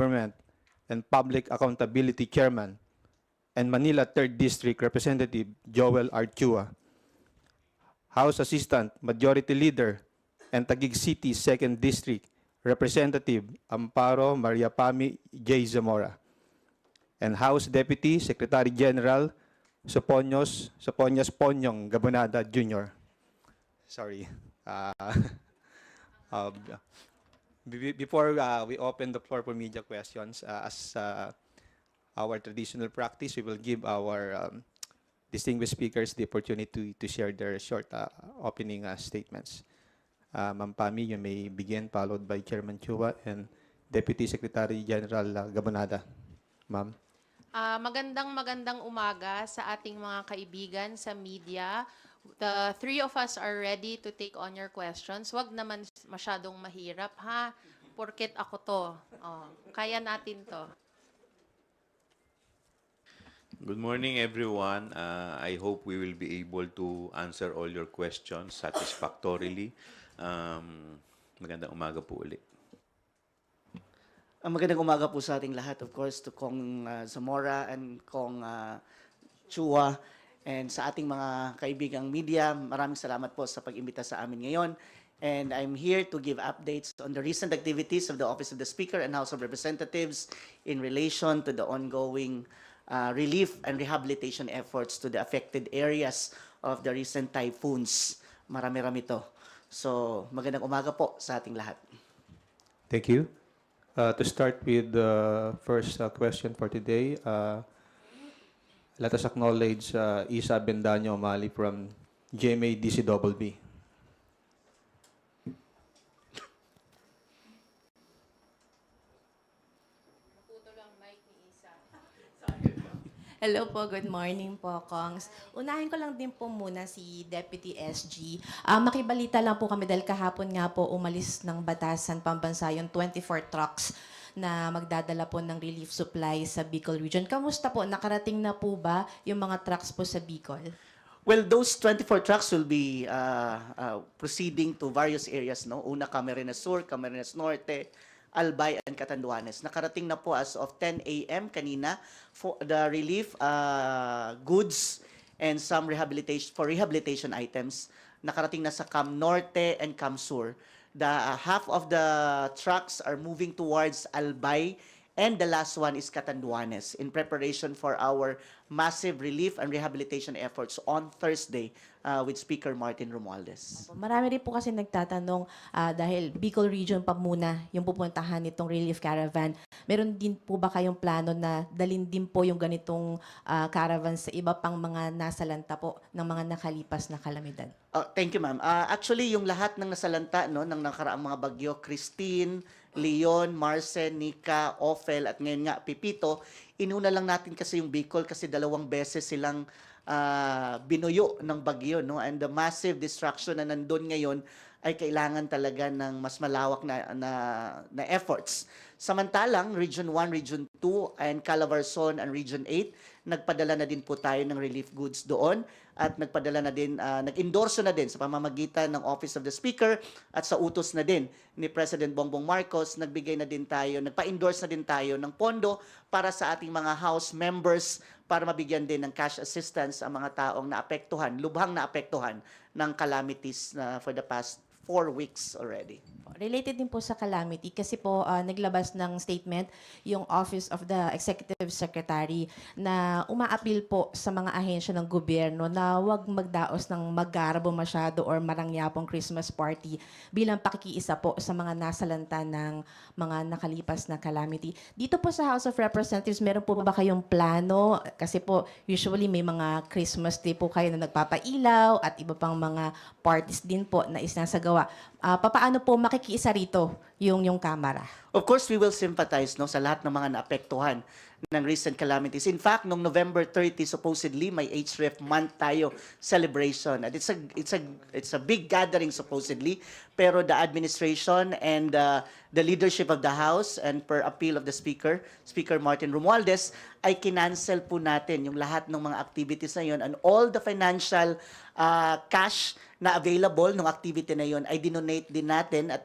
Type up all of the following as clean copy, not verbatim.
Government and Public Accountability Chairman, and Manila 3rd District Representative Joel Archua, House Assistant Majority Leader and Taguig City 2nd District Representative Amparo Mariapami J. Zamora, and House Deputy Secretary General Soponyas Ponyong Gabonada Jr. Sorry. Uh, Before we open the floor for media questions, as our traditional practice, we will give our distinguished speakers the opportunity to share their short opening statements. Ma'am Pami, you may begin, followed by Chairman Chua and Deputy Secretary General Gabonada. Ma'am. Magandang umaga sa ating mga kaibigan sa media. The three of us are ready to take on your questions. Wag naman masyadong mahirap, ha? Porket ako to. Kaya natin to. Good morning, everyone. I hope we will be able to answer all your questions satisfactorily. Magandang umaga po ulit. Magandang umaga po sa ating lahat, of course, to Kong Zamora and Kong Chua, and sa ating mga kaibigang media. Maraming salamat po sa pag-imbita sa amin ngayon. And I'm here to give updates on the recent activities of the Office of the Speaker and House of Representatives in relation to the ongoing relief and rehabilitation efforts to the affected areas of the recent typhoons. Marami-rami to. So, magandang umaga po sa ating lahat. Thank you. To start with the first question for today, let us acknowledge Isa Bendaño Mali from GMA DCWB. Hello po, good morning po, Kongs. Unahin ko lang din po muna si Deputy SG. Makibalita lang po kami dahil kahapon nga po umalis ng Batasan Pambansa yung 24 trucks na magdadala po ng relief supply sa Bicol region. Kamusta po? Nakarating na po ba yung mga trucks po sa Bicol? Well, those 24 trucks will be proceeding to various areas, no? Una, Camarines Sur, Camarines Norte, Albay, and Catanduanes. Nakarating na po as of 10 a.m. kanina for the relief goods and some rehabilitation items. Nakarating na sa Cam Norte and Cam Sur. The half of the trucks are moving towards Albay, and the last one is Catanduanes in preparation for our massive relief and rehabilitation efforts on Thursday with Speaker Martin Romualdez. Marami rin po kasi nagtatanong dahil Bicol region pa muna yung pupuntahan nitong relief caravan. Meron din po ba kayong plano na dalhin din po yung ganitong caravan sa iba pang mga nasalanta po ng mga nakalipas na kalamidad? Thank you, ma'am. Actually, yung lahat ng nasalanta no, ng nakaraang mga bagyo, Christine, Leon, Marcen, Nika, Ophel, at ngayon nga, Pipito, inuna lang natin kasi yung Bicol kasi 2 beses silang binuyo ng bagyo, no? And the massive destruction na nandun ngayon ay kailangan talaga ng mas malawak na efforts. Samantalang, Region 1, Region 2, and Calabarzon and Region 8, nagpadala na din po tayo ng relief goods doon at nagpadala na din, nag-endorso na din sa pamamagitan ng Office of the Speaker at sa utos na din ni President Bongbong Marcos, nagbigay na din tayo, nagpa-endorse na din tayo ng pondo para sa ating mga House members para mabigyan din ng cash assistance ang mga taong naapektuhan, lubhang naapektuhan ng calamities for the past 4 weeks already. Related din po sa calamity kasi po naglabas ng statement yung Office of the Executive Secretary na umaapil po sa mga ahensya ng gobyerno na huwag magdaos ng maggarbo masyado or marangyapong Christmas party bilang pakikiisa po sa mga nasalanta ng mga nakalipas na calamity. Dito po sa House of Representatives, meron po ba kayong plano? Kasi po usually may mga Christmas day po kayo na nagpapailaw at iba pang mga parties din po na isinasagawa. Papaano po makikiisa rito yung Kamara? Of course, we will sympathize no, sa lahat ng mga naapektuhan ng recent calamities. In fact, noong November 30, supposedly, may HREF month tayo celebration. And it's a big gathering, supposedly. Pero the administration and the leadership of the House and per appeal of the Speaker, Speaker Martin Romualdez, ay kinancel po natin yung lahat ng mga activities na yun and all the financial cash na available ng activity na yun ay dinonate dinonate din natin at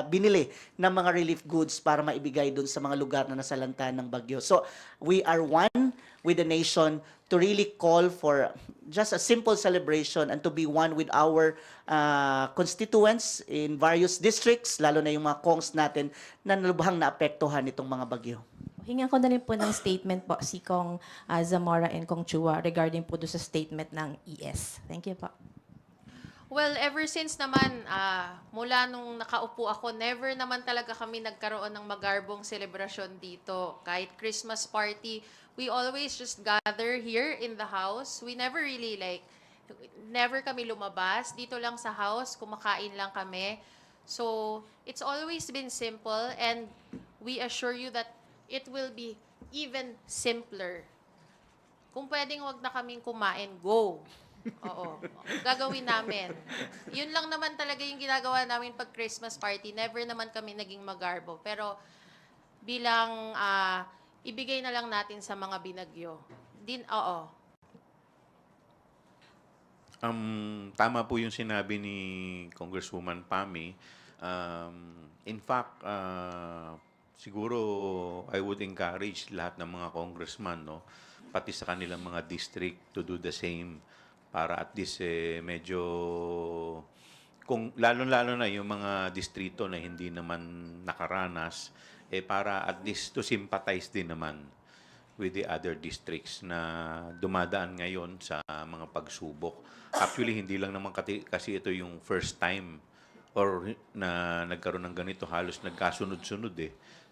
binili ng mga relief goods para maibigay dun sa mga lugar na nasalanta ng bagyo. So we are one with the nation to really call for just a simple celebration and to be one with our constituents in various districts, lalo na yung mga kongs natin na lubhang naapektuhan nitong mga bagyo. Hingan ko na rin po ng statement po si Kong Zamora and Kong Chua regarding po doon sa statement ng ES. Thank you po. Well, ever since naman, mula nung nakaupo ako, never naman talaga kami nagkaroon ng magarbong selebrasyon dito. Kahit Christmas party, we always just gather here in the house. We never really never kami lumabas. Dito lang sa house, kumakain lang kami. So, it's always been simple and we assure you that it will be even simpler. Kung pwedeng wag na kaming kumain, go. Oo. Gagawin namin. Yun lang naman talaga yung ginagawa namin pag Christmas party. Never naman kami naging magarbo. Pero bilang ibigay na lang natin sa mga binagyo. Oo. Tama po yung sinabi ni Congresswoman Pami. In fact, siguro I would encourage lahat ng mga congressman, no, pati sa kanilang mga district to do the same para at least medyo kung lalo-lalo na yung mga distrito na hindi naman nakaranas para at least to sympathize din naman with the other districts na dumadaan ngayon sa mga pagsubok. Actually, hindi lang naman kasi ito yung first time or na nagkaroon ng ganito, halos nagkasunod-sunod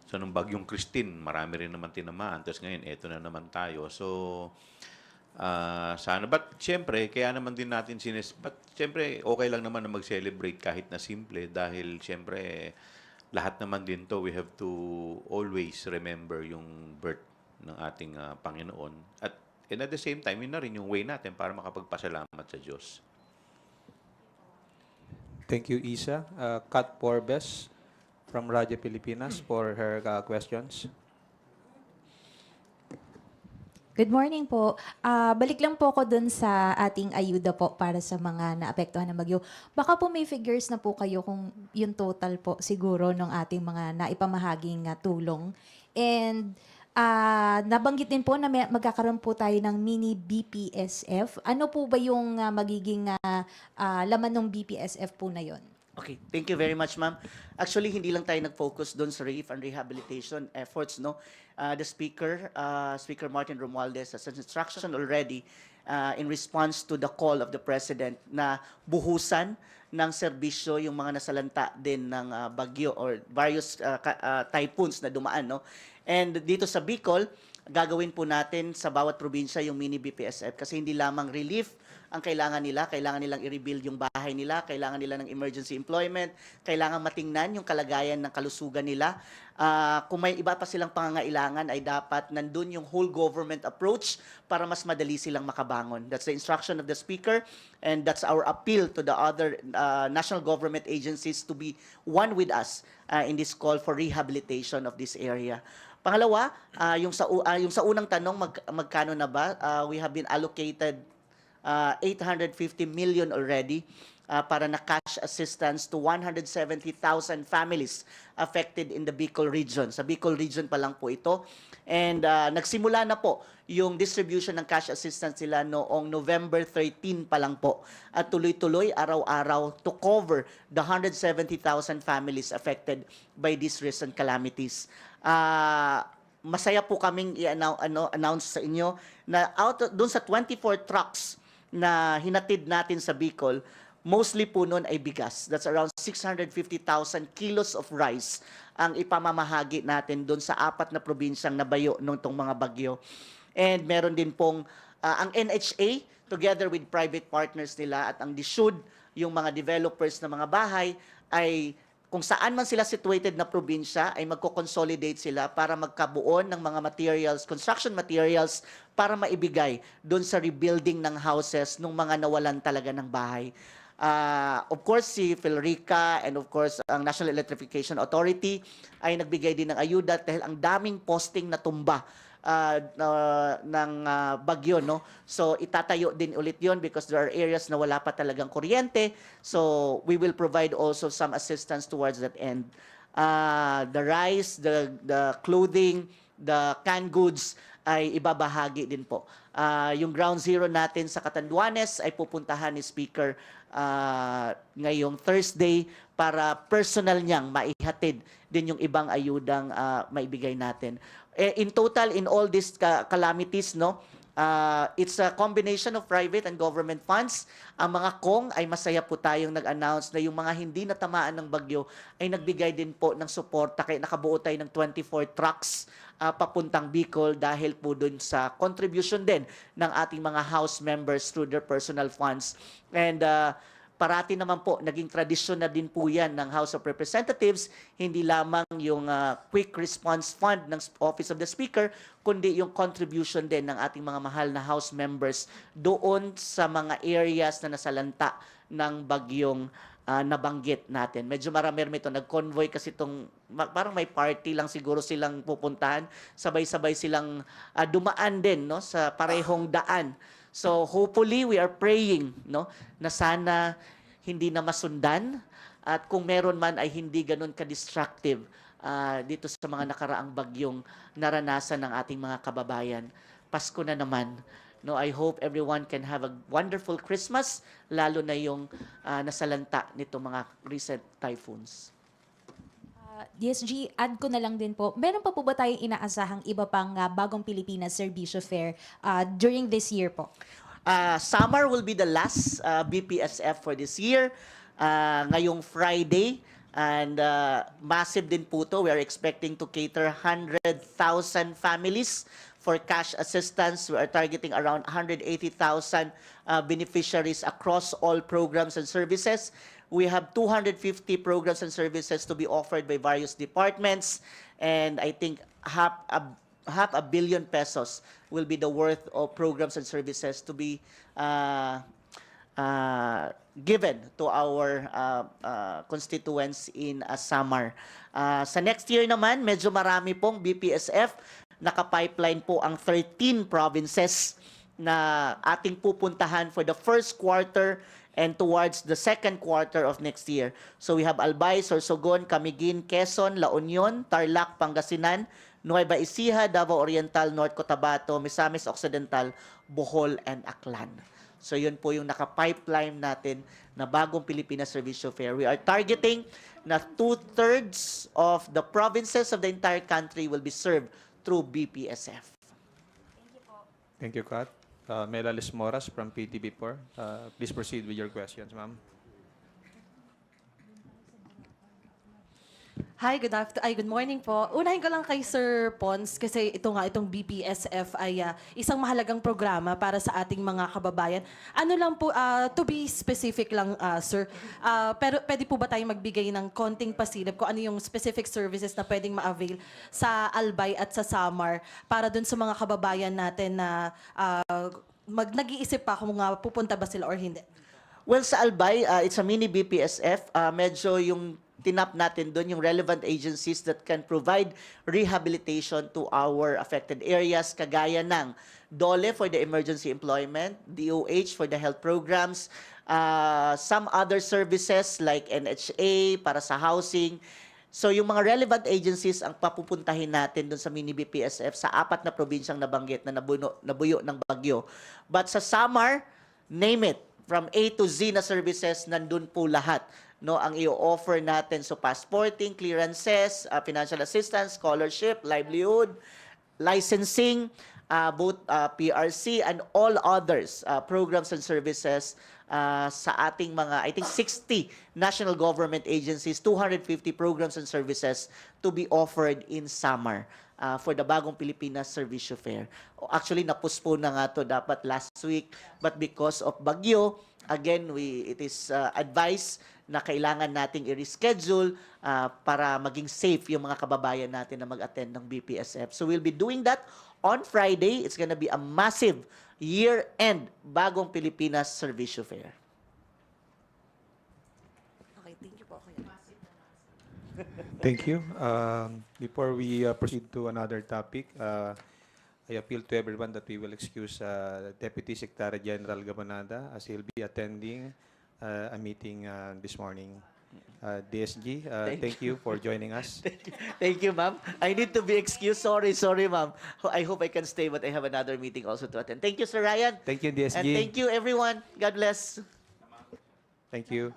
So, nung bagyong Christine, marami rin naman tinamaan. Tapos ngayon, eto na naman tayo. So, sana. But, syempre, kaya naman din natin but, syempre, okay lang naman na mag-celebrate kahit na simple dahil, syempre, lahat naman din to, we have to always remember yung birth ng ating Panginoon. And at the same time, yun na rin yung way natin para makapagpasalamat sa Diyos. Thank you, Isa. Kat Porbes from Radyo Pilipinas for her questions. Good morning po. Balik lang po ako dun sa ating ayuda po para sa mga naapektuhan ng bagyo. Baka po may figures na po kayo kung yung total po siguro ng ating mga naipamahaging tulong. And nabanggit din po na magkakaroon po tayo ng mini BPSF. Ano po ba yung magiging laman ng BPSF po na yon? Okay, thank you very much, ma'am. Actually, hindi lang tayo nag-focus doon sa relief and rehabilitation efforts, no? The Speaker, Speaker Martin Romualdez, has an instruction already in response to the call of the President na buhusan ng serbisyo yung mga nasalanta din ng bagyo or various typhoons na dumaan, no? And dito sa Bicol, gagawin po natin sa bawat probinsya yung mini BPSF kasi hindi lamang relief ang kailangan nilang i-rebuild yung bahay nila, kailangan nila ng emergency employment, kailangan matingnan yung kalagayan ng kalusugan nila. Kung may iba pa silang pangangailangan ay dapat nandun yung whole government approach para mas madali silang makabangon. That's the instruction of the Speaker and that's our appeal to the other national government agencies to be one with us in this call for rehabilitation of this area. Pangalawa, yung sa unang tanong, magkano na ba? We have been allocated 850 million already para na cash assistance to 170,000 families affected in the Bicol region. Sa Bicol region pa lang po ito. And nagsimula na po yung distribution ng cash assistance nila noong November 13 pa lang po. At tuloy-tuloy, araw-araw to cover the 170,000 families affected by these recent calamities. Masaya po kaming i-announce sa inyo na doon sa 24 trucks na hinatid natin sa Bicol, mostly po nun ay bigas. That's around 650,000 kilos of rice ang ipamamahagi natin doon sa 4 na probinsyang nabayo nung itong mga bagyo. And meron din pong ang NHA, together with private partners nila at ang DSUD, yung mga developers ng mga bahay, ay kung saan man sila situated na probinsya ay magko-consolidate sila para magkabuo ng mga materials, construction materials para maibigay doon sa rebuilding ng houses ng mga nawalan talaga ng bahay. Of course, si Philrica and of course ang National Electrification Authority ay nagbigay din ng ayuda dahil ang daming posting na tumba bagyo, no? So itatayo din ulit 'yon because there are areas na wala pa talagang kuryente. So we will provide also some assistance towards that end. The rice, the clothing, the canned goods ay ibabahagi din po. Yung ground zero natin sa Catanduanes ay pupuntahan ni Speaker ngayong Thursday para personal niyang maihatid din yung ibang ayudang maibigay natin. In total, in all these calamities, no, it's a combination of private and government funds. Ang mga Kong ay masaya po tayong nag-announce na yung mga hindi natamaan ng bagyo ay nagbigay din po ng suporta. Kaya nakabuo tayo ng 24 trucks papuntang Bicol dahil po dun sa contribution din ng ating mga House members through their personal funds. And parati naman po, naging tradisyon na din po yan ng House of Representatives, hindi lamang yung Quick Response Fund ng Office of the Speaker, kundi yung contribution din ng ating mga mahal na House members doon sa mga areas na nasalanta ng bagyong nabanggit natin. Medyo marami ito. Nag-convoy kasi itong, parang may party lang siguro silang pupuntahan. Sabay-sabay silang dumaan din, no, sa parehong daan. So hopefully we are praying, no, na sana hindi na masundan at kung meron man ay hindi ganun ka-destructive dito sa mga nakaraang bagyong naranasan ng ating mga kababayan. Pasko na naman. No, I hope everyone can have a wonderful Christmas, lalo na yung nasalanta nito mga recent typhoons. DSG, add ko na lang din po, meron pa po ba tayong inaasahang iba pang Bagong Pilipinas Serbisyo Fair during this year po? Summer will be the last BPSF for this year. Ngayong Friday, and massive din po to. We are expecting to cater 100,000 families for cash assistance. We are targeting around 180,000 beneficiaries across all programs and services. We have 250 programs and services to be offered by various departments, and I think half a billion pesos will be the worth of programs and services to be given to our constituents in Samar. Sa next year naman, medyo marami pong BPSF. Naka-pipeline po ang 13 provinces na ating pupuntahan for the first quarter and towards the second quarter of next year. So we have Albay, Sorsogon, Camiguin, Quezon, La Union, Tarlac, Pangasinan, Nueva Ecija, Davao Oriental, North Cotabato, Misamis Occidental, Bohol, and Aklan. So yun po yung naka-pipeline natin na Bagong Pilipinas Serbisyo Fair. We are targeting na 2/3 of the provinces of the entire country will be served through BPSF. Thank you, Kat. Melalis Moras from PTB4. Please proceed with your questions, ma'am. Hi, good morning po. Unahin ko lang kay Sir Pons kasi itong BPSF ay isang mahalagang programa para sa ating mga kababayan. Ano lang po, to be specific lang, sir, pero pwede po ba tayong magbigay ng konting pasilip kung ano yung specific services na pwedeng ma-avail sa Albay at sa Samar para dun sa mga kababayan natin na nag-iisip pa kung pupunta ba sila or hindi? Well, sa Albay, it's a mini BPSF. Medyo yung tinap natin doon yung relevant agencies that can provide rehabilitation to our affected areas, kagaya ng DOLE for the emergency employment, DOH for the health programs, some other services like NHA para sa housing. So yung mga relevant agencies ang papupuntahin natin doon sa mini BPSF sa 4 na probinsyang nabanggit na nabuyo ng bagyo. But sa Samar, name it, from A to Z na services, nandun po lahat. No, ang i-offer natin, so passporting, clearances, financial assistance, scholarship, livelihood, licensing, both PRC and all others programs and services sa ating mga, I think 60 national government agencies, 250 programs and services to be offered in Samar for the Bagong Pilipinas Serbisyo Fair. Actually, na-postpone na nga to dapat last week, but because of bagyo, again, it is advised na kailangan nating i-reschedule para maging safe yung mga kababayan natin na mag-attend ng BPSF. So we'll be doing that on Friday. It's gonna be a massive year-end Bagong Pilipinas Serbisyo Fair. Okay, thank you po. Kuya. Thank you. Before we proceed to another topic, I appeal to everyone that we will excuse Deputy Secretary General Gamonada as he'll be attending a meeting this morning. DSG, thank you for joining us. Thank you, ma'am. I need to be excused. Sorry, ma'am. I hope I can stay, but I have another meeting also to attend. Thank you, Sir Ryan. Thank you, DSG. And thank you, everyone. God bless. Thank you.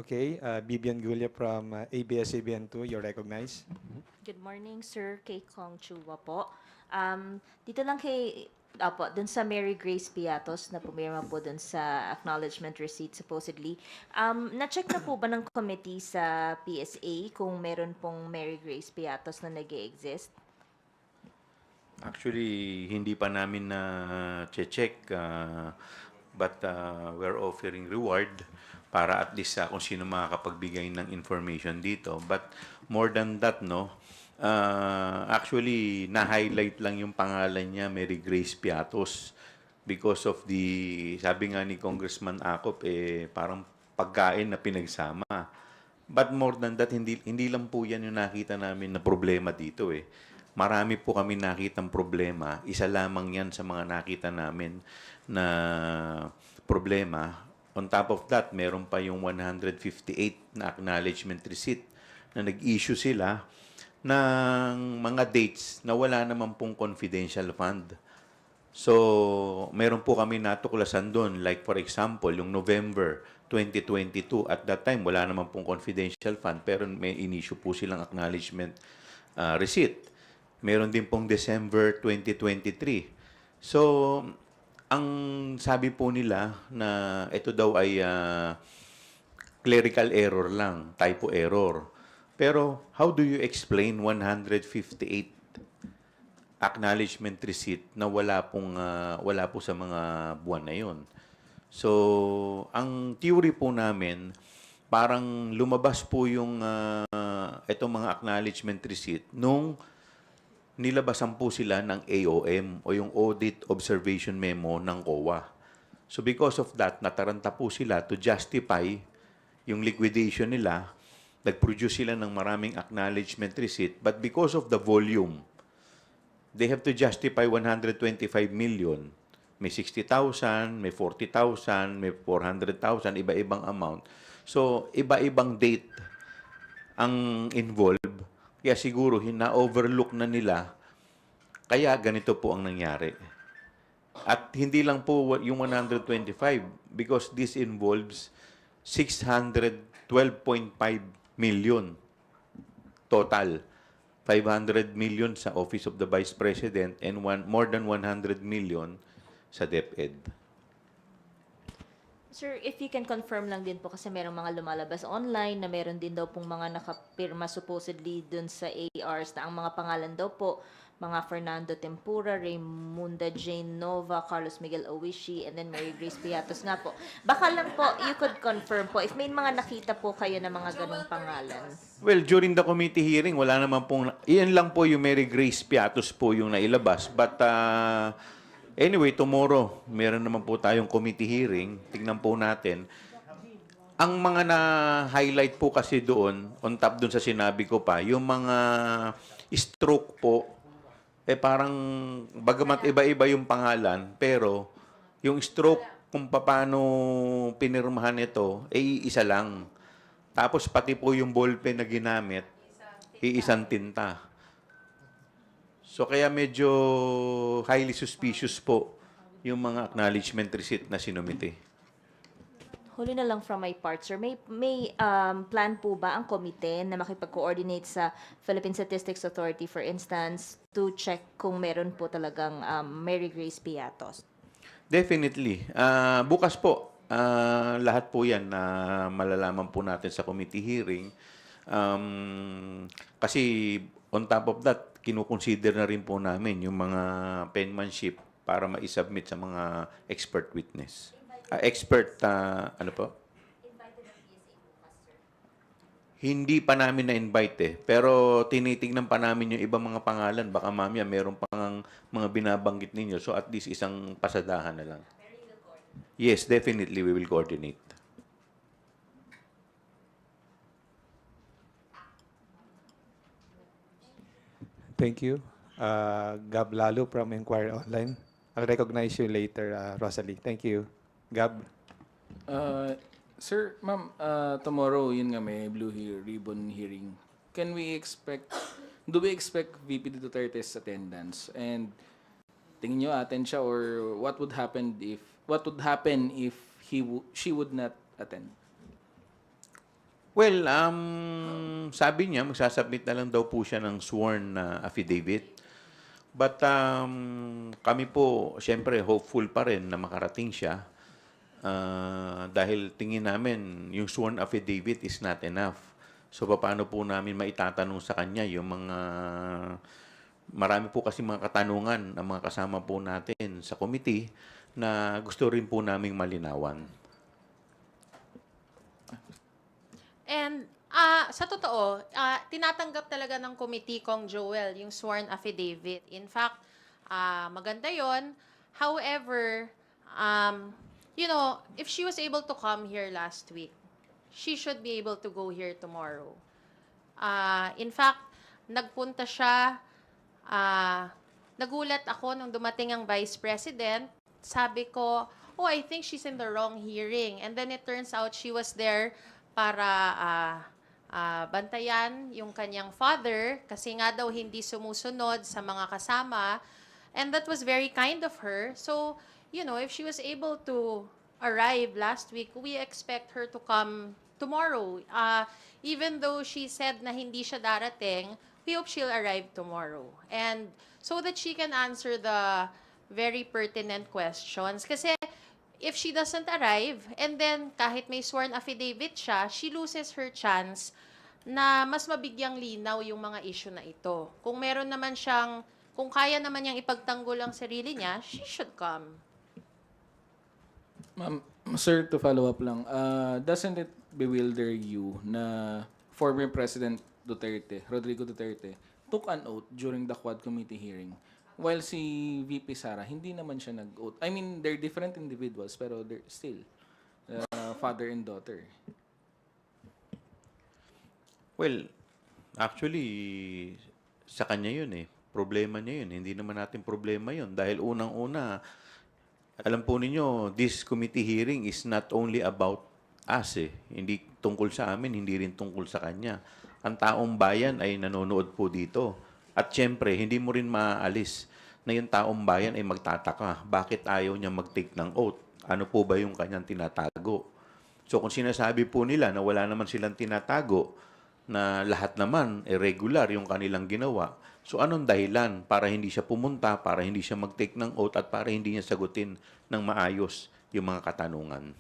Okay, Bibian Gulia from ABS-CBN2, you're recognized. Good morning, Sir. Kay Kong Chua po. Dito lang dun sa Mary Grace Piatos na pumirma po dun sa acknowledgement receipt supposedly. Na-check na po ba ng committee sa PSA kung meron pong Mary Grace Piatos na nag-exist? Actually, hindi pa namin na check, but we're offering reward para at least kung sino makakapagbigay ng information dito. But more than that, no, actually, na-highlight lang yung pangalan niya, Mary Grace Piatos, because of the, sabi nga ni Congressman Acop, parang pagkain na pinagsama. But more than that, hindi lang po yan yung nakita namin na problema dito eh. Marami po kami nakitang problema. Isa lamang yan sa mga nakita namin na problema. On top of that, meron pa yung 158 na acknowledgement receipt na nag-issue sila ng mga dates na wala naman pong confidential fund. So, meron po kami natuklasan doon. Like for example, yung November 2022, at that time, wala naman pong confidential fund, pero may in-issue po silang acknowledgement receipt. Meron din pong December 2023. So, ang sabi po nila na ito daw ay clerical error lang, typo error. Pero how do you explain 158 acknowledgement receipt na wala po sa mga buwan na 'yon? So, ang theory po namin, parang lumabas po yung itong mga acknowledgement receipt nung nilabasan po sila ng AOM o yung Audit Observation Memo ng COA. So because of that, nataranta po sila to justify yung liquidation nila. Nag-produce sila ng maraming acknowledgement receipt, but because of the volume, they have to justify 125 million. May 60,000, may 40,000, may 400,000, iba-ibang amount. So, iba-ibang date ang involved. Kaya siguro, na-overlook na nila. Kaya ganito po ang nangyari. At hindi lang po yung 125 because this involves 612.5 million total. 500 million sa Office of the Vice President and more than 100 million sa DepEd. Sir, if you can confirm lang din po kasi merong mga lumalabas online na meron din daw pong mga nakapirma supposedly dun sa ARs na ang mga pangalan daw po, mga Fernando Tempura, Raymunda Jane Nova, Carlos Miguel Owishi, and then Mary Grace Piatos nga po. Baka lang po, you could confirm po if may mga nakita po kayo na mga ganong pangalan. Well, during the committee hearing, wala naman pong, iyan lang po yung Mary Grace Piatos po yung nailabas. But anyway, tomorrow, meron naman po tayong committee hearing. Tingnan po natin. Ang mga na-highlight po kasi doon, on top doon sa sinabi ko pa, yung mga stroke po, parang bagamat iba-iba yung pangalan, pero yung stroke kung paano pinirmahan ito, isa lang. Tapos pati po yung ballpen na ginamit, iisang tinta. So kaya medyo highly suspicious po yung mga acknowledgement receipt na sinumite. Huli na lang from my part, sir. May plan po ba ang komite na makipag-coordinate sa Philippine Statistics Authority, for instance, to check kung meron po talagang Mary Grace Piatos? Definitely. Bukas po, lahat po yan na malalaman po natin sa committee hearing. Kasi on top of that, kinukonsider na rin po namin yung mga penmanship para ma-submit sa mga expert witness. Ano po? Hindi pa namin na-invite eh. Pero tinitignan pa namin yung ibang mga pangalan. Baka mamaya meron pang mga binabanggit ninyo. So at least isang pasadahan na lang. Yes, definitely we will coordinate. Thank you. Gab Lalo from Inquiry Online. I'll recognize you later, Rosalie. Thank you. Gab. Sir, ma'am, tomorrow, yun nga, may ribbon hearing. Do we expect VP Duterte's attendance? And tingin nyo attend siya, or what would happen if she would not attend? Well, sabi niya, magsasubmit na lang daw po siya ng sworn affidavit. But kami po, syempre, hopeful pa rin na makarating siya. Dahil tingin namin, yung sworn affidavit is not enough. So, paano po namin maitatanong sa kanya yung mga... Marami po kasi mga katanungan ang mga kasama po natin sa committee na gusto rin po naming malinawan. And sa totoo, tinatanggap talaga ng committee Kong Joel yung sworn affidavit. In fact, maganda yon. However, you know, if she was able to come here last week, she should be able to go here tomorrow. In fact, nagpunta siya, nagulat ako nung dumating ang Vice President. Sabi ko, oh, I think she's in the wrong hearing. And then it turns out she was there para bantayan yung kanyang father kasi nga daw hindi sumusunod sa mga kasama. And that was very kind of her. So, you know, if she was able to arrive last week, we expect her to come tomorrow. Even though she said na hindi siya darating, we hope she'll arrive tomorrow. And so that she can answer the very pertinent questions. Kasi if she doesn't arrive, and then kahit may sworn affidavit siya, she loses her chance na mas mabigyang linaw yung mga issue na ito. Kung meron naman siyang, kung kaya naman niyang ipagtanggol ang sarili niya, she should come. Ma'am, sir, to follow up lang, doesn't it bewilder you na former President Duterte, Rodrigo Duterte, took an oath during the Quad Committee hearing, while si VP Sara, hindi naman siya nag-oath? I mean, they're different individuals, pero they're still father and daughter. Well, actually, sa kanya yun eh. Problema niya yun. Hindi naman natin problema yun. Dahil unang-una, alam po ninyo, this committee hearing is not only about us eh. Hindi tungkol sa amin, hindi rin tungkol sa kanya. Ang taong bayan ay nanonood po dito. At syempre, hindi mo rin maaalis na yung taong bayan ay magtataka. Bakit ayaw niya mag-take ng oath? Ano po ba yung kanyang tinatago? So kung sinasabi po nila na wala naman silang tinatago, na lahat naman irregular yung kanilang ginawa. So anong dahilan para hindi siya pumunta, para hindi siya mag-take ng oath, at para hindi niya sagutin ng maayos yung mga katanungan?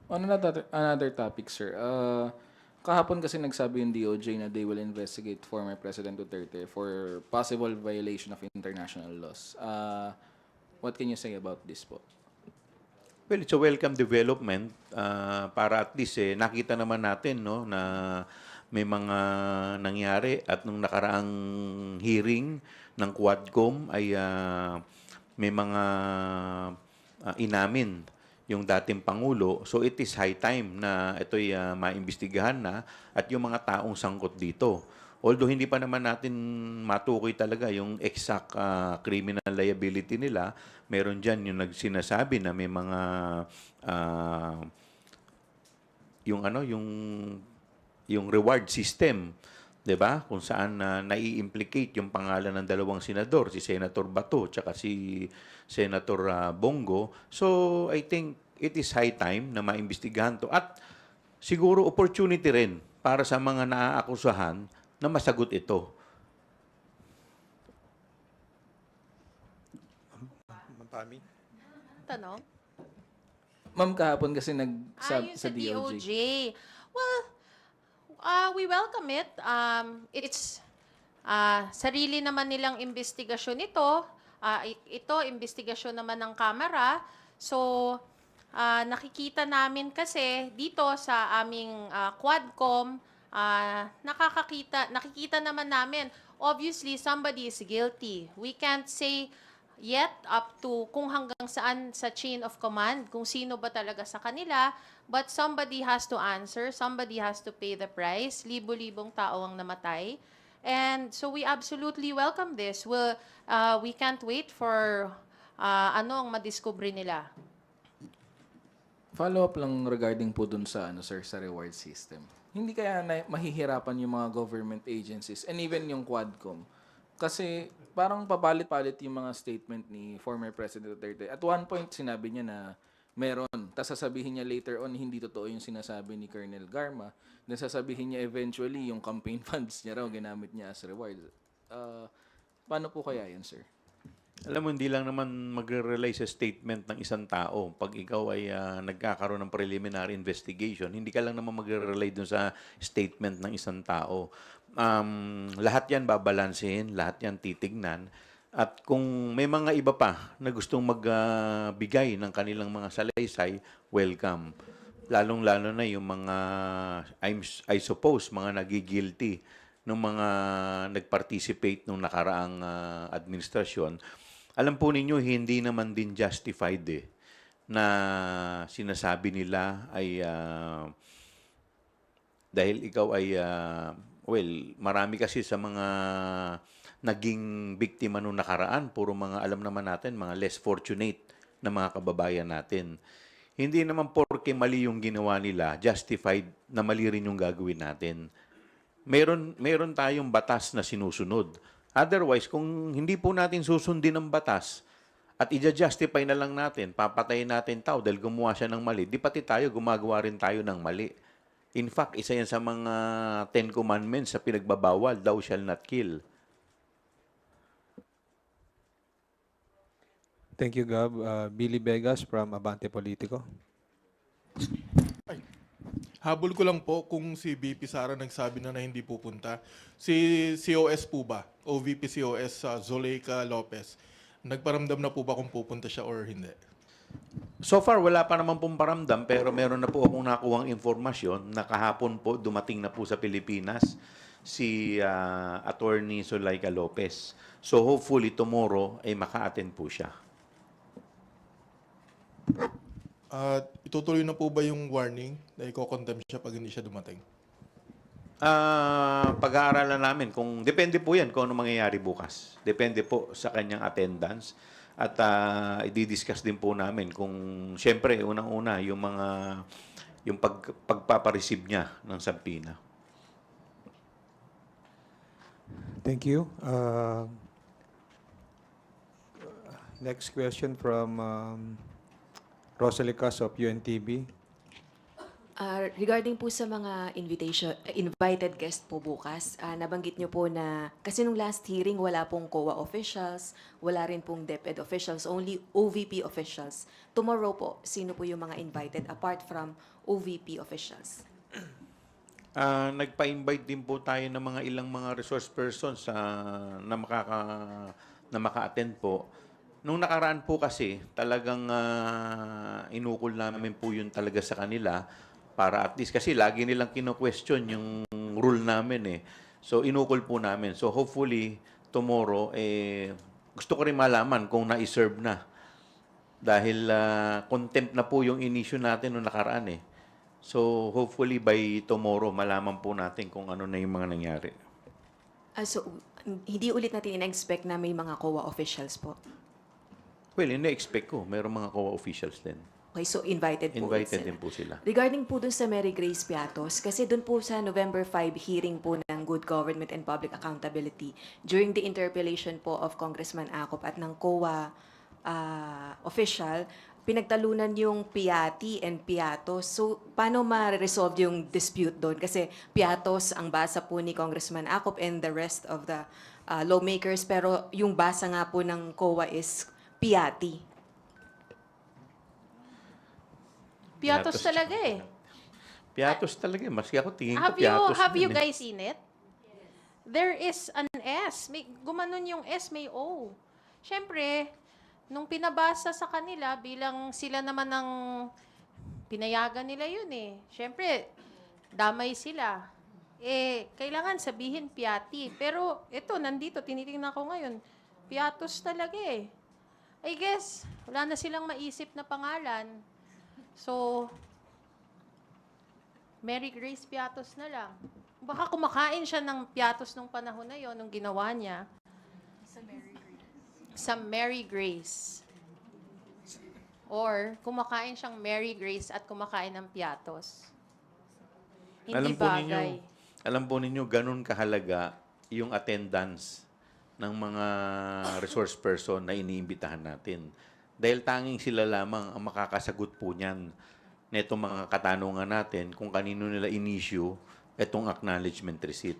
On another topic, sir. Kahapon kasi nagsabi yung DOJ na they will investigate former President Duterte for possible violation of international laws. What can you say about this po? Well, it's a welcome development para at least nakita naman natin no na may mga nangyari, at nung nakaraang hearing ng Quadcom ay may mga inamin yung dating Pangulo. So it is high time na ito'y maimbestigahan na, at yung mga taong sangkot dito. Although hindi pa naman natin matukoy talaga yung exact criminal liability nila, meron dyan yung nagsinasabi na may mga yung reward system, 'di ba? Kung saan nai-implicate yung pangalan ng dalawang senador, si Senator Bato at si Senator Bongo. So I think it is high time na maimbestigahan to, at siguro opportunity rin para sa mga naaakusahan na masagot ito. Pami? Tanong? Ma'am, kahapon kasi Yun sa DOJ. Well, We welcome it. It's sarili naman nilang investigasyon ito. Ito, investigasyon naman ng Kamara. So, nakikita namin kasi dito sa aming Quadcom, nakikita naman namin, obviously, somebody is guilty. We can't say yet up to kung hanggang saan sa chain of command, kung sino ba talaga sa kanila, but somebody has to answer, somebody has to pay the price. Libo-libong tao ang namatay. And so we absolutely welcome this. We can't wait for ano ang madiscover nila. Follow up lang regarding po dun sa sir, sa reward system. Hindi kaya mahihirapan yung mga government agencies and even yung Quadcom. Kasi parang papalit-palit yung mga statement ni former President Duterte. At one point sinabi niya na meron. Tapos sasabihin niya later on hindi totoo yung sinasabi ni Colonel Garma. Then sasabihin niya eventually yung campaign funds niya raw ginamit niya as reward. Paano po kaya yan, sir? Alam mo, hindi lang naman magre-rely sa statement ng isang tao. Pag ikaw ay nagkakaroon ng preliminary investigation, hindi ka lang naman magre-rely dun sa statement ng isang tao. Lahat yan babalansehin, lahat yan titignan. At kung may mga iba pa na gustong magbigay ng kanilang mga salaysay, welcome. Lalong-lalo na yung mga, I suppose, mga nagigilty ng mga nag-participate nung nakaraang administrasyon. Alam po ninyo, hindi naman din justified na sinasabi nila ay dahil ikaw ay, marami kasi sa mga naging biktima nung nakaraan, puro mga alam naman natin, mga less fortunate na mga kababayan natin. Hindi naman porke mali yung ginawa nila, justified na mali rin yung gagawin natin. Meron tayong batas na sinusunod. Otherwise, kung hindi po natin susundin ang batas at i-justify na lang natin, papatayin natin tao dahil gumawa siya ng mali, di pati tayo gumagawa rin tayo ng mali. In fact, isa yan sa mga 10 commandments sa pinagbabawal, thou shall not kill. Thank you, Gab. Billy Vegas from Abante Politico. Habol ko lang po kung si VP Sara nagsabi na hindi pupunta. Si COS po ba? OVP COS Zuleika Lopez. Nagparamdam na po ba kung pupunta siya or hindi? So far, wala pa naman pong paramdam, pero meron na po akong nakuhang informasyon na kahapon po dumating na po sa Pilipinas si Attorney Zuleika Lopez. So hopefully tomorrow ay maka-attend po siya. Itutuloy na po ba yung warning na i-condemn siya pag hindi siya dumating? Pag-aaralan namin kung depende po 'yan kung ano mangyayari bukas. Depende po sa kanyang attendance at i-discuss din po namin kung siyempre unang-una yung mga pagpapa-receive niya ng subpoena. Thank you. Next question from Rosalie Cas of UNTV. Regarding po sa mga invited guest po bukas, nabanggit niyo po na kasi nung last hearing wala pong COA officials, wala rin pong DepEd officials, only OVP officials. Tomorrow po, sino po yung mga invited apart from OVP officials? Nagpa-invite din po tayo ng mga ilang mga resource persons na maka-attend po. Nung nakaraan po kasi, talagang inukol namin po yun talaga sa kanila para at least, kasi lagi nilang kino-question yung rule namin . So, inukol po namin. So, hopefully, tomorrow, gusto ko rin malaman kung na-serve na. Dahil contempt na po yung inisyu natin nung nakaraan . So, hopefully, by tomorrow, malaman po natin kung ano na yung mga nangyari. So, hindi ulit natin ina-expect na may mga COA officials po? Well, ina-expect ko. Mayroong mga COA officials din. Okay, so invited po. Invited din po sila. Regarding po dun sa Mary Grace Piatos, kasi dun po sa November 5 hearing po ng Good Government and Public Accountability, during the interpellation po of Congressman Acop at ng COA official, pinagtalunan yung Piati and Piatos. So, paano ma-resolve yung dispute doon? Kasi Piatos ang basa po ni Congressman Acop and the rest of the lawmakers, pero yung basa nga po ng COA is Piati. Piatos talaga . Piatos talaga. Maski ako tingin ko Have piatos you din eh. guys seen it? There is an S. May, gumanon yung S, may O. Siyempre, nung pinabasa sa kanila, bilang sila naman ng pinayagan nila yun eh. Siyempre, damay sila. Eh, kailangan sabihin piati. Pero ito, nandito, tinitingnan ko ngayon, piatos talaga eh. I guess, wala na silang maisip na pangalan. So, Mary Grace Piatos na lang. Baka kumakain siya ng piatos nung panahon na yon, nung ginawa niya. Sa Mary Grace. Or, kumakain siyang Mary Grace at kumakain ng piatos. Hindi bagay. Alam po ninyo, ganun kahalaga yung attendance ng mga resource person na iniimbitahan natin. Dahil tanging sila lamang ang makakasagot po niyan netong mga katanungan natin kung kanino nila in-issue itong acknowledgement receipt.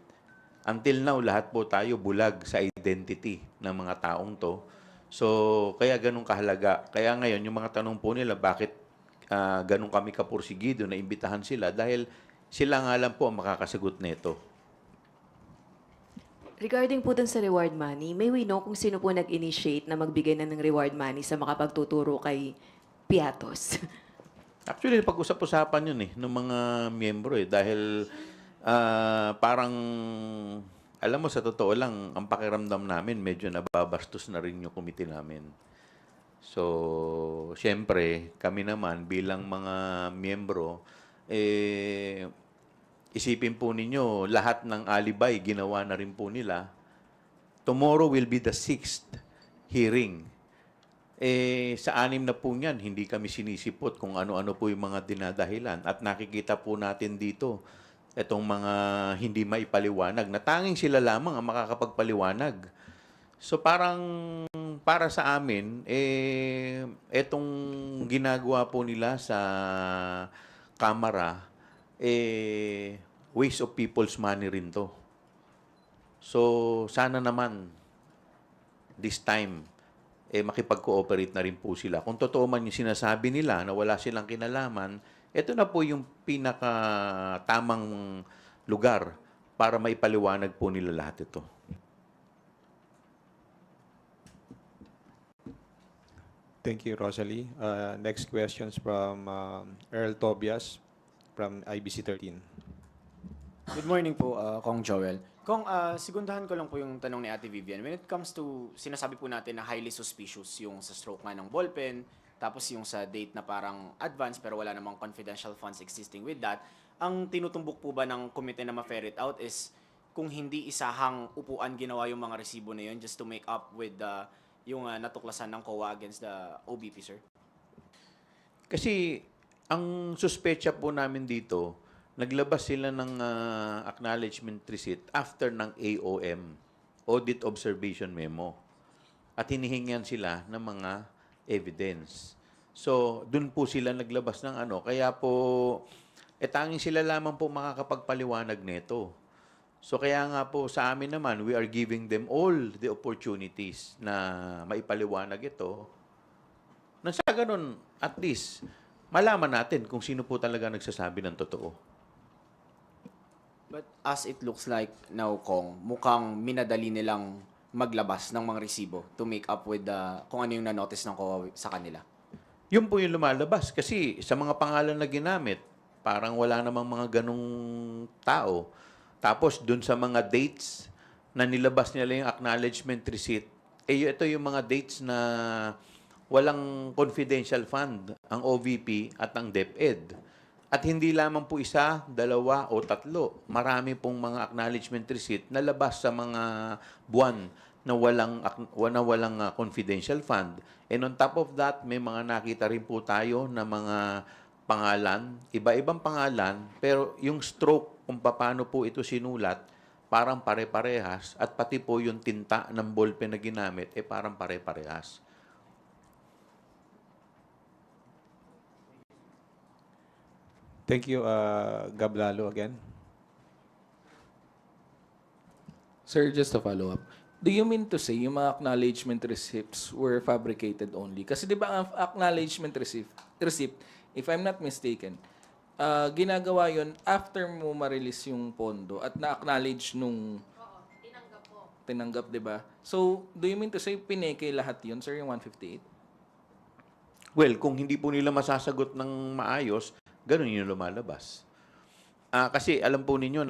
Until now, lahat po tayo bulag sa identity ng mga taong to. So, kaya ganun kahalaga. Kaya ngayon, yung mga tanong po nila, bakit ganun kami kapursigido na imbitahan sila? Dahil sila nga lang po ang makakasagot nito. Regarding po dun sa reward money, may we know kung sino po nag-initiate na magbigay na ng reward money sa makapagtuturo kay Piatos? Actually, pag-usap-usapan yun ng mga miyembro dahil parang, alam mo, sa totoo lang, ang pakiramdam namin, medyo nababastos na rin yung committee namin. So, syempre, kami naman bilang mga miyembro, isipin po ninyo, lahat ng alibay ginawa na rin po nila. Tomorrow will be the 6th hearing. Sa 6 na po niyan, hindi kami sinisipot kung ano-ano po yung mga dinadahilan. At nakikita po natin dito, itong mga hindi maipaliwanag, na tanging sila lamang ang makakapagpaliwanag. So parang para sa amin, etong ginagawa po nila sa Kamara, waste of people's money rin to. So sana naman, this time, makipag-cooperate na rin po sila. Kung totoo man yung sinasabi nila na wala silang kinalaman, ito na po yung pinaka-tamang lugar para maipaliwanag po nila lahat ito. Thank you, Rosalie. Next questions from Earl Tobias from IBC 13. Good morning po, Kong Joel. Kong, sigundahan ko lang po yung tanong ni Ate Vivian. When it comes to, sinasabi po natin na highly suspicious yung sa stroke nga ng ballpen, tapos yung sa date na parang advance pero wala namang confidential funds existing with that, ang tinutumbok po ba ng komite na ma-ferret out is kung hindi isahang upuan ginawa yung mga resibo na yun just to make up with yung natuklasan ng COA against the OBP, sir? Kasi ang suspecha po namin dito, naglabas sila ng acknowledgement receipt after ng AOM, Audit Observation Memo. At hinihingian sila ng mga evidence. So, dun po sila naglabas ng ano. Kaya po, tanging sila lamang po makakapagpaliwanag nito. So, kaya nga po sa amin naman, we are giving them all the opportunities na maipaliwanag ito. Nang sa ganun, at least, malaman natin kung sino po talaga nagsasabi ng totoo. But as it looks like now, Kong, mukhang minadali nilang maglabas ng mga resibo to make up with kung ano yung na-notice ng COA sa kanila. Yun po yung lumalabas. Kasi sa mga pangalan na ginamit, parang wala namang mga ganong tao. Tapos dun sa mga dates na nilabas nila yung acknowledgement receipt, ito yung mga dates na walang confidential fund, ang OVP at ang DepEd. At hindi lamang po isa, dalawa o tatlo. Marami pong mga acknowledgement receipt na labas sa mga buwan na walang confidential fund. And on top of that, may mga nakita rin po tayo na mga pangalan, iba-ibang pangalan, pero yung stroke, kung paano po ito sinulat, parang pare-parehas. At pati po yung tinta ng ballpen na ginamit, parang pare-parehas. Thank you, Gablalo again. Sir, just to follow up. Do you mean to say yung mga acknowledgement receipts were fabricated only? Kasi di ba ang acknowledgement receipt, if I'm not mistaken, ginagawa yon after mo ma-release yung pondo at na-acknowledge nung tinanggap, di ba? So, do you mean to say pineke lahat yun, sir, yung 158? Well, kung hindi po nila masasagot ng maayos, ganun yung lumalabas. Kasi alam po ninyo,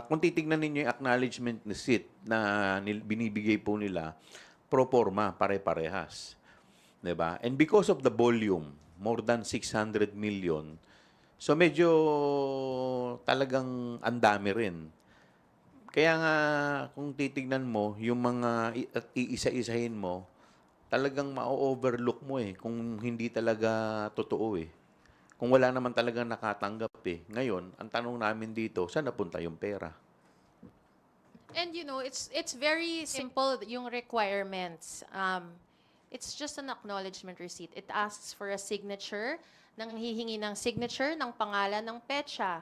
kung titignan ninyo yung acknowledgement receipt na binibigay po nila, pro forma, pare-parehas. Diba? And because of the volume, more than 600 million, so medyo talagang andami rin. Kaya nga, kung titignan mo, yung mga at iisa-isahin mo, talagang ma-overlook mo kung hindi talaga totoo Kung wala naman talagang nakatanggap Ngayon, ang tanong namin dito, saan napunta yung pera? And you know, it's very simple, yung requirements. It's just an acknowledgement receipt. It asks for a signature, hihingi ng signature, ng pangalan, ng petsa.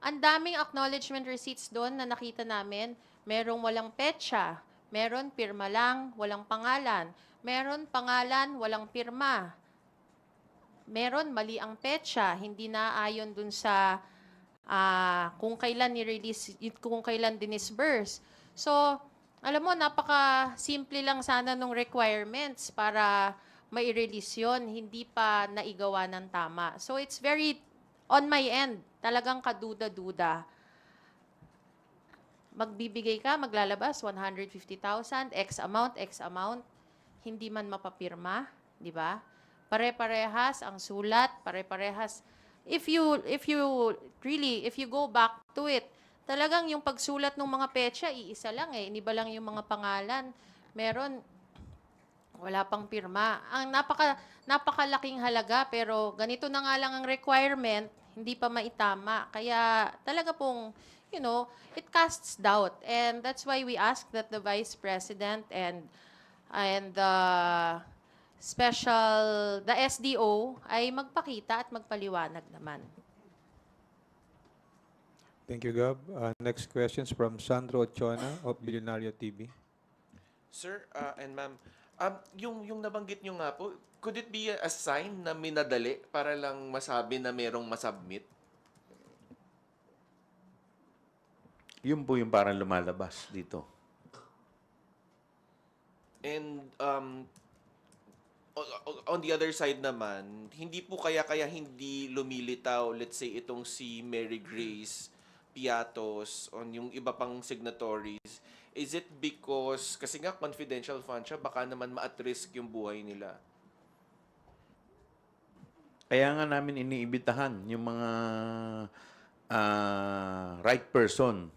Ang daming acknowledgement receipts doon na nakita namin. Merong walang petsa, meron pirma lang, walang pangalan. Meron pangalan, walang pirma. Meron mali ang petsa, hindi na ayon dun sa kung kailan ni-release, kung kailan dinisburse. So, alam mo, napaka-simple lang sana nung requirements para mai-release yun, hindi pa naigawa ng tama. So, it's very, on my end, talagang kaduda-duda. Magbibigay ka, maglalabas, 150,000, X amount, hindi man mapapirma, di ba? Pare-parehas ang sulat, pare-parehas. If you go back to it, talagang yung pagsulat ng mga petsa, iisa lang iniba lang yung mga pangalan. Meron, wala pang pirma. Ang napakalaking halaga, pero ganito na nga lang ang requirement, hindi pa maitama. Kaya talaga pong, you know, it casts doubt. And that's why we ask that the Vice President and the SDO ay magpakita at magpaliwanag naman. Thank you, Gab. Next questions from Sandro Ochona of Billionario TV. Sir and ma'am, yung nabanggit nyo nga po, could it be a sign na minadali para lang masabi na merong masubmit? Yun po yung parang lumalabas dito. And on the other side naman, hindi po kaya hindi lumilitaw, let's say, itong si Mary Grace Piatos on yung iba pang signatories. Is it because, kasi nga confidential fund siya, baka naman ma-at risk yung buhay nila? Kaya nga namin iniibitahan yung mga right person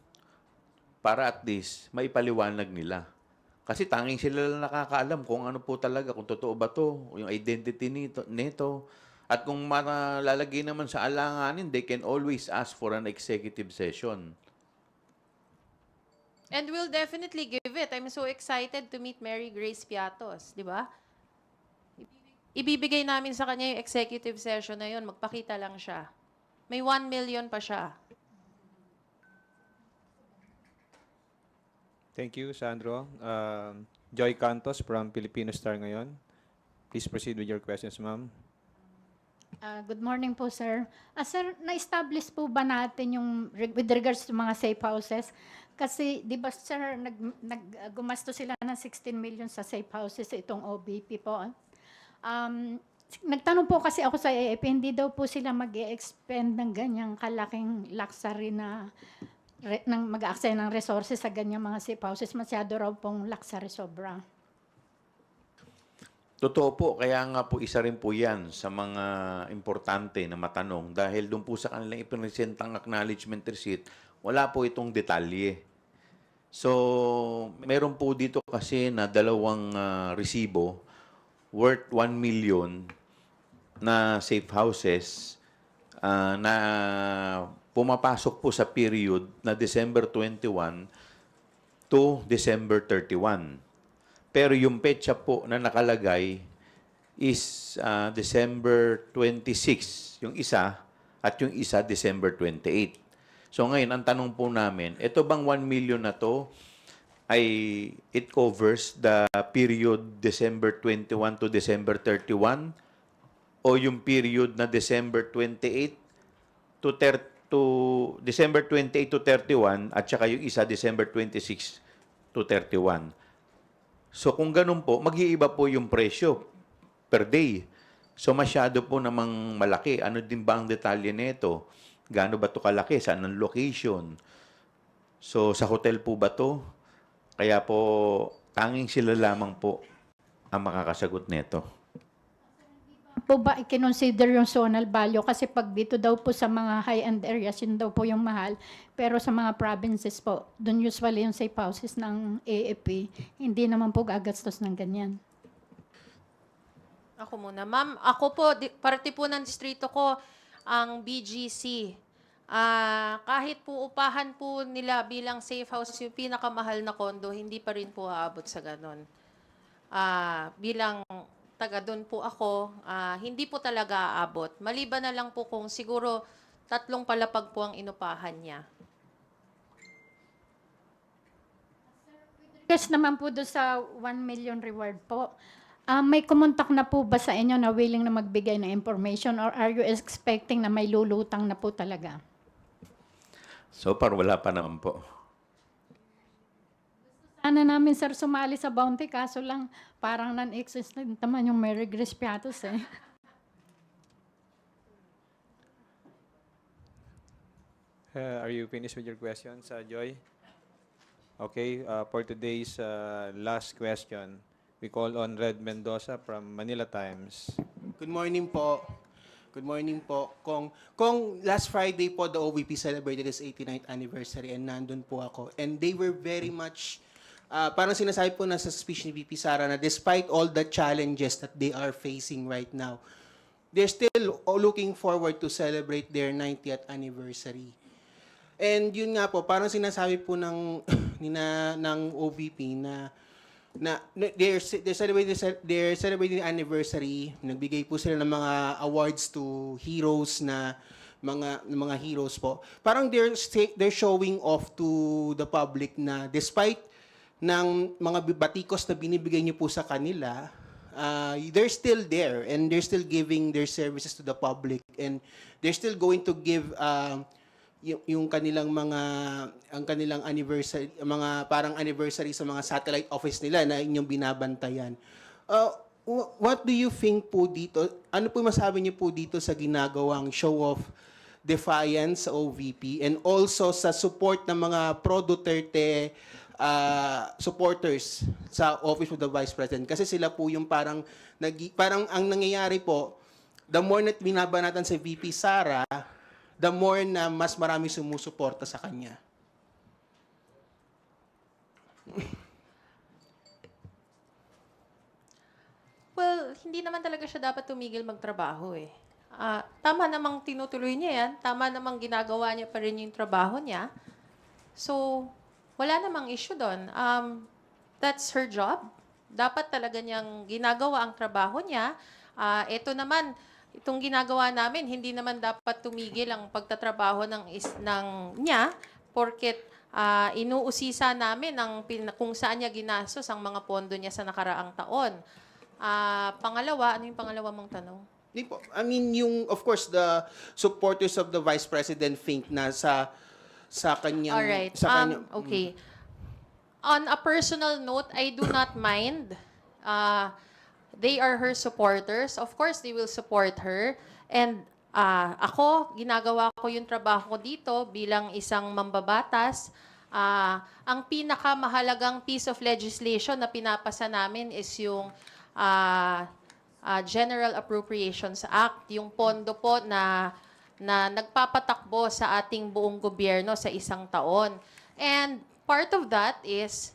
para at least maipaliwanag nila. Kasi tanging sila lang nakakaalam kung ano po talaga, kung totoo ba to, yung identity nito. At kung malalagay naman sa alanganin, they can always ask for an executive session. And we'll definitely give it. I'm so excited to meet Mary Grace Piatos, di ba? Ibibigay namin sa kanya yung executive session na yun. Magpakita lang siya. May 1 million pa siya. Thank you, Sandro. Joy Cantos from Filipino Star ngayon. Please proceed with your questions, ma'am. Good morning po, sir. Sir, na-establish po ba natin yung with regards to mga safe houses? Kasi, di ba, sir, gumasto sila ng 16 million sa safe houses itong OBP po. Nagtanong po kasi ako sa AFP, hindi daw po sila mag-expend ng ganyang kalaking luxury na mag-access ng resources sa ganyang mga safe houses. Masyado raw pong luxury sobra. Totoo po, kaya nga po isa rin po yan sa mga importante na matanong dahil doon po sa kanilang ipinesentang acknowledgement receipt, wala po itong detalye. So, meron po dito kasi na dalawang resibo worth 1 million na safe houses na pumapasok po sa period na December 21 to December 31. Pero yung petsa po na nakalagay is December 26, yung isa, at yung isa December 28. So ngayon, ang tanong po namin, ito bang 1 million na to ay it covers the period December 21 to December 31 o yung period na December 28 to December 28 to 31 at saka yung isa December 26 to 31. So kung ganun po, mag-iiba po yung presyo per day. So masyado po namang malaki. Ano din ba ang detalye nito? Gaano ba ito kalaki? Saan ang location? So sa hotel po ba to? Kaya po tanging sila lamang po ang makakasagot nito. Po ba i-consider yung zonal value? Kasi pag dito daw po sa mga high-end areas, yun daw po yung mahal. Pero sa mga provinces po, doon usually yung safe houses ng AFP, hindi naman po gagastos ng ganyan. Ako muna. Ma'am, ako po, parte po ng distrito ko, ang BGC. Kahit po upahan po nila bilang safe house, yung pinakamahal na kondo, hindi pa rin po aabot sa ganon. Bilang taga doon po ako, hindi po talaga aabot. Maliban na lang po kung siguro 3 palapag po ang inupahan niya. Yes naman po doon sa 1 million reward po. May kumontak na po ba sa inyo na willing na magbigay ng information or are you expecting na may lulutang na po talaga? So far, wala pa naman po. Sana namin, sir, sumali sa bounty, kaso lang parang non-existent naman yung Mary Grace Piatos eh. Are you finished with your questions, Joy? Okay, for today's last question, we call on Red Mendoza from Manila Times. Good morning po. Good morning po. Kung last Friday po, the OVP celebrated its 89th anniversary and nandun po ako. And they were very much, parang sinasabi po na sa speech ni VP Sara na despite all the challenges that they are facing right now, they're still looking forward to celebrate their 90th anniversary. And yun nga po, parang sinasabi po ng OVP na they're celebrating the anniversary. Nagbigay po sila ng mga awards to heroes na mga heroes po. Parang they're showing off to the public na despite ng mga batikos na binibigay niyo po sa kanila, they're still there and they're still giving their services to the public and they're still going to give yung kanilang ang kanilang anniversary, mga parang anniversary sa mga satellite office nila na inyong binabantayan. What do you think po dito? Ano po masabi niyo po dito sa ginagawang show of defiance sa OVP and also sa support ng mga pro-Duterte supporters sa Office of the Vice President? Kasi sila po yung parang ang nangyayari po, the more na binabanatan sa VP Sara, the more na mas marami sumusuporta sa kanya. Well, hindi naman talaga siya dapat tumigil magtrabaho eh. Tama namang tinutuloy niya yan. Tama namang ginagawa niya pa rin yung trabaho niya. So, wala namang issue doon. That's her job. Dapat talaga niyang ginagawa ang trabaho niya. Ito naman, itong ginagawa namin, hindi naman dapat tumigil ang pagtatrabaho niya porket inuusisa namin kung saan niya ginastos ang mga pondo niya sa nakaraang taon. Pangalawa, ano yung pangalawa mong tanong? I mean, of course, the supporters of the Vice President think na sa kanyang... Alright. Okay. On a personal note, I do not mind. They are her supporters. Of course, they will support her. And ako, ginagawa ko yung trabaho ko dito bilang isang mambabatas. Ang pinakamahalagang piece of legislation na pinapasa namin is yung General Appropriations Act, yung pondo po na nagpapatakbo sa ating buong gobyerno sa isang taon. And part of that is,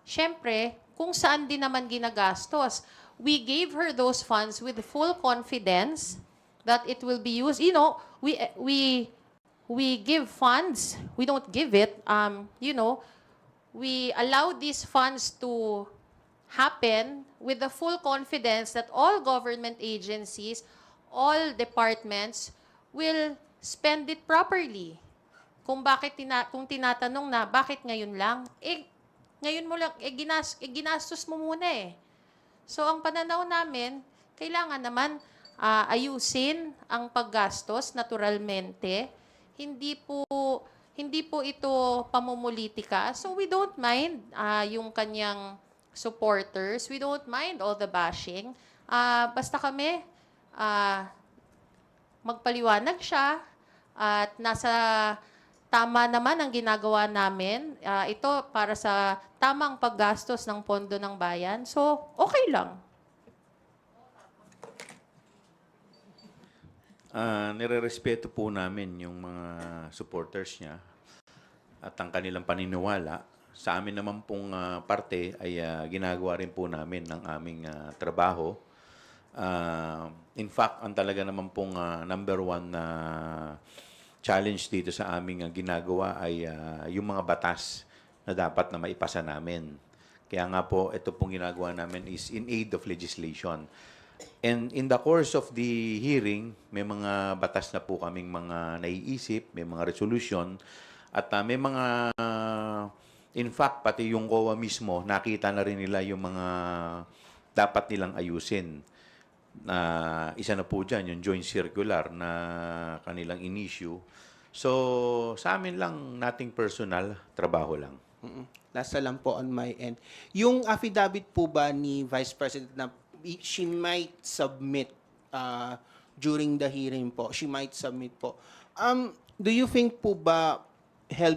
syempre, kung saan din naman ginagastos. We gave her those funds with full confidence that it will be used. You know, we give funds. We don't give it. We allow these funds to happen with the full confidence that all government agencies, all departments will spend it properly. Kung tinatanong na, bakit ngayon lang? Ngayon mo lang, ginastos mo muna eh. So, ang pananaw namin, kailangan naman ayusin ang paggastos naturalmente. Hindi po ito pamumulitika. So we don't mind yung kanyang supporters. We don't mind all the bashing. Basta kami magpaliwanag siya at nasa tama naman ang ginagawa namin. Ito para sa tamang paggastos ng pondo ng bayan. So, okay lang. Nirerespeto po namin yung mga supporters niya at ang kanilang paniniwala. Sa amin naman pong parte ay ginagawa rin po namin ng aming trabaho. In fact, ang talaga naman pong number one na challenge dito sa aming ginagawa ay yung mga batas na dapat na maipasa namin. Kaya nga po, ito pong ginagawa namin is in aid of legislation. And in the course of the hearing, may mga batas na po kaming mga naiisip, may mga resolution, at may mga, in fact, pati yung COA mismo, nakita na rin nila yung mga dapat nilang ayusin. Isa na po dyan, yung joint circular na kanilang in-issue. So, sa amin lang, nating personal, trabaho lang. Last lang po on my end. Yung affidavit po ba ni Vice President na she might submit during the hearing po, she might submit po. Do you think po ba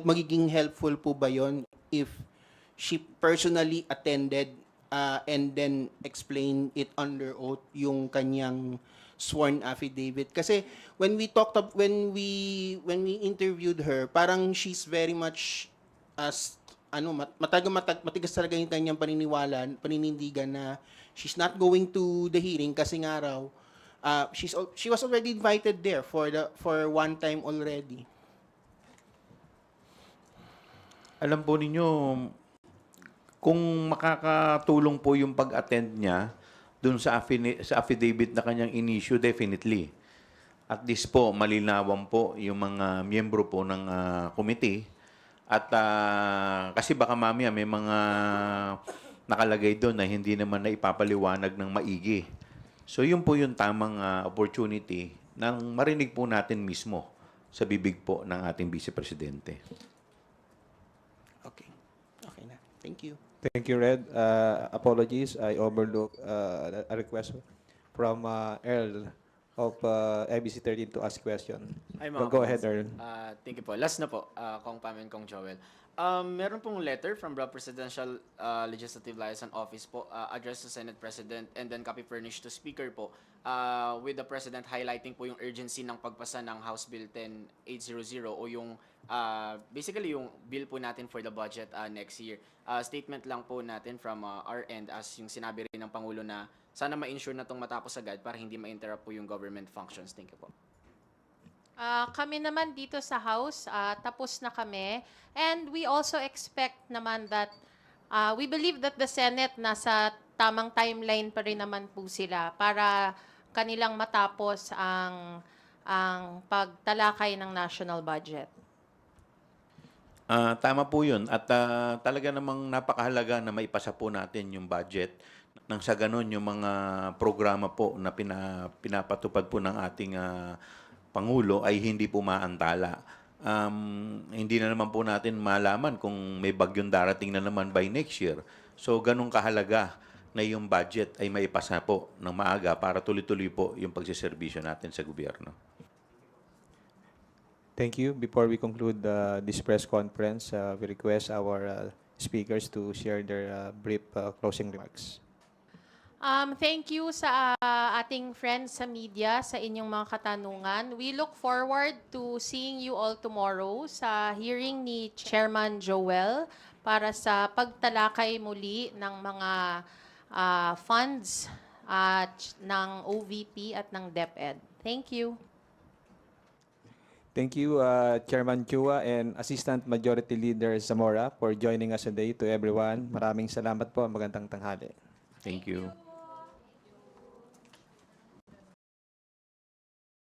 magiging helpful po ba yon if she personally attended and then explain it under oath yung kanyang sworn affidavit? Kasi when we interviewed her, parang she's very much matigas talaga yung kanyang paninindigan na she's not going to the hearing kasi nga raw she was already invited there for one time already. Alam po ninyo, kung makakatulong po yung pag-attend niya dun sa affidavit na kanyang in-issue, definitely. At least po, malinawan po yung mga miyembro po ng committee. At kasi baka mamaya may mga nakalagay doon na hindi naman na ipapaliwanag ng maigi. So yun po yung tamang opportunity nang marinig po natin mismo sa bibig po ng ating Vice Presidente. Okay. Okay na. Thank you. Thank you, Red. Apologies, I overlooked a request from Earl of ABC 13 to ask question. Hi, mga Go ahead, friends. Earl. Thank you po. Last na po, Kong Pam and Kong Joel. Meron pong letter from the Presidential Legislative Liaison Office po, addressed to Senate President and then copy furnished to Speaker po, with the President highlighting po yung urgency ng pagpasa ng House Bill 10800 o yung basically yung bill po natin for the budget next year. Statement lang po natin from our end as yung sinabi rin ng Pangulo na sana ma-ensure na itong matapos agad para hindi ma-interrupt po yung government functions. Thank you po. Kami naman dito sa House, tapos na kami. And we also expect naman that, we believe that the Senate nasa tamang timeline pa rin naman po sila para kanilang matapos ang pagtalakay ng national budget. Tama po yun. At talaga namang napakahalaga na maipasa po natin yung budget nang sa ganun yung mga programa po na pinapatupad po ng ating Pangulo ay hindi po maantala. Hindi na naman po natin malaman kung may bagyong darating na naman by next year. So ganun kahalaga na yung budget ay maipasa po ng maaga para tuloy-tuloy po yung pagsiservisyo natin sa gobyerno. Thank you. Before we conclude this press conference, we request our speakers to share their brief closing remarks. Thank you sa ating friends sa media sa inyong mga katanungan. We look forward to seeing you all tomorrow sa hearing ni Chairman Joel para sa pagtalakay muli ng mga funds ng OVP at ng DepEd. Thank you. Thank you, Chairman Chua and Assistant Majority Leader Zamora for joining us today. To everyone, maraming salamat po. Magandang tanghali. Thank you.